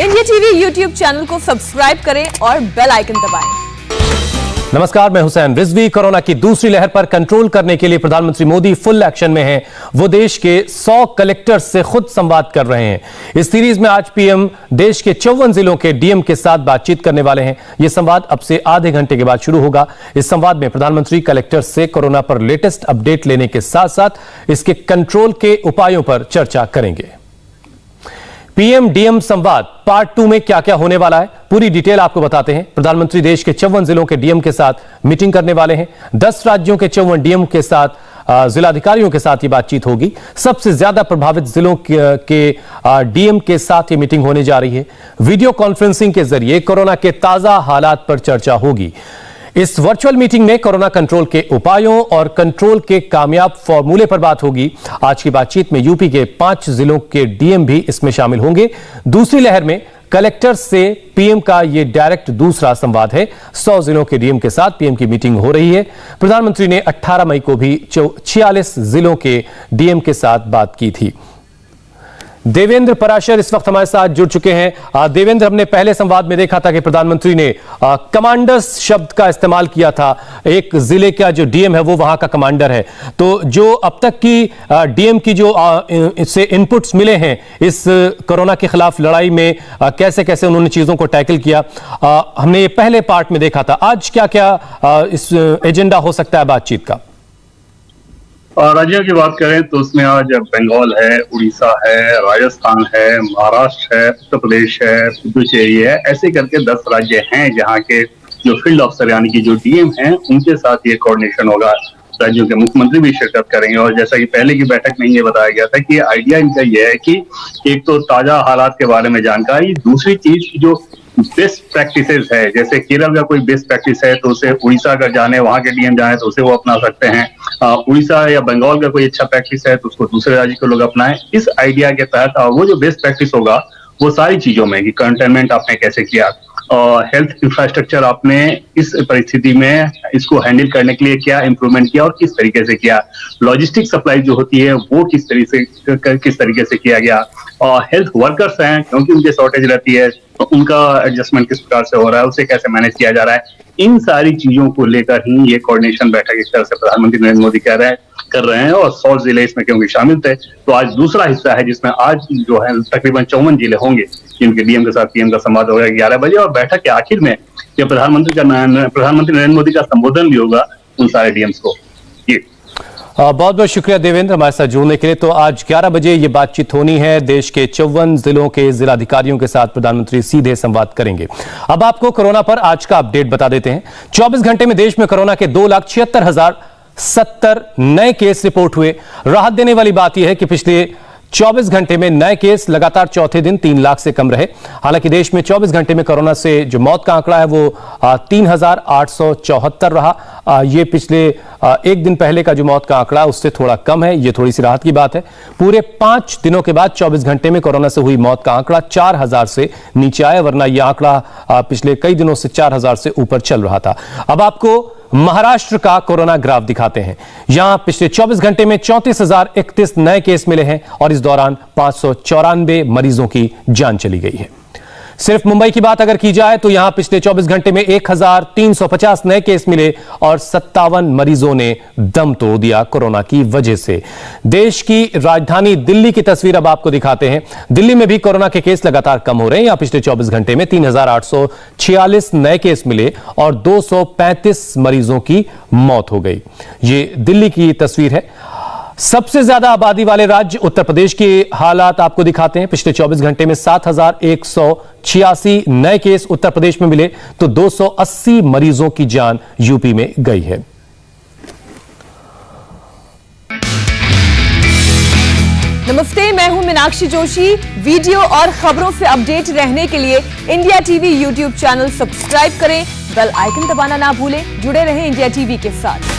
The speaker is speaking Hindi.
इंडिया टीवी यूट्यूब चैनल को सब्सक्राइब करें और बेल आइकन दबाएं। नमस्कार, मैं हुसैन रिजवी। कोरोना की दूसरी लहर पर कंट्रोल करने के लिए प्रधानमंत्री मोदी फुल एक्शन में हैं। वो देश के 100 कलेक्टर्स से खुद संवाद कर रहे हैं। इस सीरीज में आज पीएम देश के 54 जिलों के डीएम के साथ बातचीत करने वाले हैं। यह संवाद अब से आधे घंटे के बाद शुरू होगा। इस संवाद में प्रधानमंत्री कलेक्टर्स से कोरोना पर लेटेस्ट अपडेट लेने के साथ साथ इसके कंट्रोल के उपायों पर चर्चा करेंगे। पीएम डीएम संवाद पार्ट 2 में क्या क्या होने वाला है, पूरी डिटेल आपको बताते हैं। प्रधानमंत्री देश के 54 जिलों के डीएम के साथ मीटिंग करने वाले हैं। 10 राज्यों के 54 डीएम के साथ जिलाधिकारियों के साथ ये बातचीत होगी। सबसे ज्यादा प्रभावित जिलों के डीएम के साथ ये मीटिंग होने जा रही है। वीडियो कॉन्फ्रेंसिंग के जरिए कोरोना के ताजा हालात पर चर्चा होगी। इस वर्चुअल मीटिंग में कोरोना कंट्रोल के उपायों और कंट्रोल के कामयाब फॉर्मूले पर बात होगी। आज की बातचीत में यूपी के 5 जिलों के डीएम भी इसमें शामिल होंगे। दूसरी लहर में कलेक्टर से पीएम का यह डायरेक्ट दूसरा संवाद है। 100 जिलों के डीएम के साथ पीएम की मीटिंग हो रही है। प्रधानमंत्री ने 18 मई को भी 46 जिलों के डीएम के साथ बात की थी। देवेंद्र पराशर इस वक्त हमारे साथ जुड़ चुके हैं। देवेंद्र, हमने पहले संवाद में देखा था कि प्रधानमंत्री ने कमांडर्स शब्द का इस्तेमाल किया था। एक जिले का जो डीएम है वो वहां का कमांडर है। तो जो अब तक की डीएम की जो इससे इनपुट्स मिले हैं इस कोरोना के खिलाफ लड़ाई में, कैसे कैसे उन्होंने चीजों को टैकल किया, हमने ये पहले पार्ट में देखा था। आज क्या क्या इस एजेंडा हो सकता है बातचीत का? राज्यों की बात करें तो उसमें आज बंगाल है, उड़ीसा है, राजस्थान है, महाराष्ट्र है, उत्तर प्रदेश है, पुडुचेरी है। ऐसे करके 10 राज्य हैं जहां के जो फील्ड अफसर यानी कि जो डीएम हैं उनके साथ ये कोऑर्डिनेशन होगा। राज्यों के मुख्यमंत्री भी शिरकत करेंगे। और जैसा कि पहले की बैठक में ये बताया गया था कि आइडिया इनका ये है कि एक तो ताजा हालात के बारे में जानकारी, दूसरी चीज जो बेस्ट प्रैक्टिसेस है, जैसे केरल का कोई बेस्ट प्रैक्टिस है तो उसे उड़ीसा अगर जाने, वहां के डीएम जाए तो उसे वो अपना सकते हैं। उड़ीसा या बंगाल का कोई अच्छा प्रैक्टिस है तो उसको दूसरे राज्य के लोग अपनाएं। इस आइडिया के तहत वो जो बेस्ट प्रैक्टिस होगा वो सारी चीजों में कि कंटेनमेंट आपने कैसे किया, हेल्थ इंफ्रास्ट्रक्चर आपने इस परिस्थिति में इसको हैंडल करने के लिए क्या इंप्रूवमेंट किया और किस तरीके से किया, लॉजिस्टिक सप्लाई जो होती है वो किस तरीके से किया गया, और हेल्थ वर्कर्स हैं क्योंकि उनकी शॉर्टेज रहती है तो उनका एडजस्टमेंट किस प्रकार से हो रहा है, उसे कैसे मैनेज किया जा रहा है। इन सारी चीजों को लेकर ही ये कोऑर्डिनेशन बैठक एक तरह से प्रधानमंत्री नरेंद्र मोदी कर रहे हैं। और 100 जिले इसमें क्योंकि शामिल थे तो आज दूसरा हिस्सा है जिसमें आज जो है तकरीबन 54 जिले होंगे जिनके डीएम के साथ पीएम का संवाद होगा 11 बजे। और बैठक के आखिर में ये प्रधानमंत्री नरेंद्र मोदी का संबोधन भी होगा उन सारे डीएम्स को। बहुत बहुत शुक्रिया देवेंद्र हमारे साथ जुड़ने के लिए। तो आज 11 बजे ये बातचीत होनी है। देश के 54 जिलों के जिलाधिकारियों के साथ प्रधानमंत्री सीधे संवाद करेंगे। अब आपको कोरोना पर आज का अपडेट बता देते हैं। 24 घंटे में देश में कोरोना के 2,76,070 नए केस रिपोर्ट हुए। राहत देने वाली बात यह है कि पिछले 24 घंटे में नए केस लगातार चौथे दिन 3 लाख से कम रहे। हालांकि देश में 24 घंटे में कोरोना से जो मौत का आंकड़ा है वो 3,874 रहा। ये पिछले एक दिन पहले का जो मौत का आंकड़ा उससे थोड़ा कम है। ये थोड़ी सी राहत की बात है। पूरे 5 दिनों के बाद 24 घंटे में कोरोना से हुई मौत का आंकड़ा 4,000 से नीचे आया, वरना यह आंकड़ा पिछले कई दिनों से 4,000 से ऊपर चल रहा था। अब आपको महाराष्ट्र का कोरोना ग्राफ दिखाते हैं। यहां पिछले 24 घंटे में 34,031 नए केस मिले हैं और इस दौरान 594 मरीजों की जान चली गई है। सिर्फ मुंबई की बात अगर की जाए तो यहां पिछले 24 घंटे में 1,350 नए केस मिले और 57 मरीजों ने दम तोड़ दिया कोरोना की वजह से। देश की राजधानी दिल्ली की तस्वीर अब आपको दिखाते हैं। दिल्ली में भी कोरोना के केस लगातार कम हो रहे हैं। यहां पिछले 24 घंटे में 3,846 नए केस मिले और 235 मरीजों की मौत हो गई। ये दिल्ली की तस्वीर है। सबसे ज्यादा आबादी वाले राज्य उत्तर प्रदेश के हालात आपको दिखाते हैं। पिछले 24 घंटे में 7,186 नए केस उत्तर प्रदेश में मिले तो 280 मरीजों की जान यूपी में गई है। नमस्ते, मैं हूं मीनाक्षी जोशी। वीडियो और खबरों से अपडेट रहने के लिए India TV YouTube channel subscribe करें, बेल आइकन दबाना ना भूलें। जुड़े रहें इंडिया टीवी के साथ।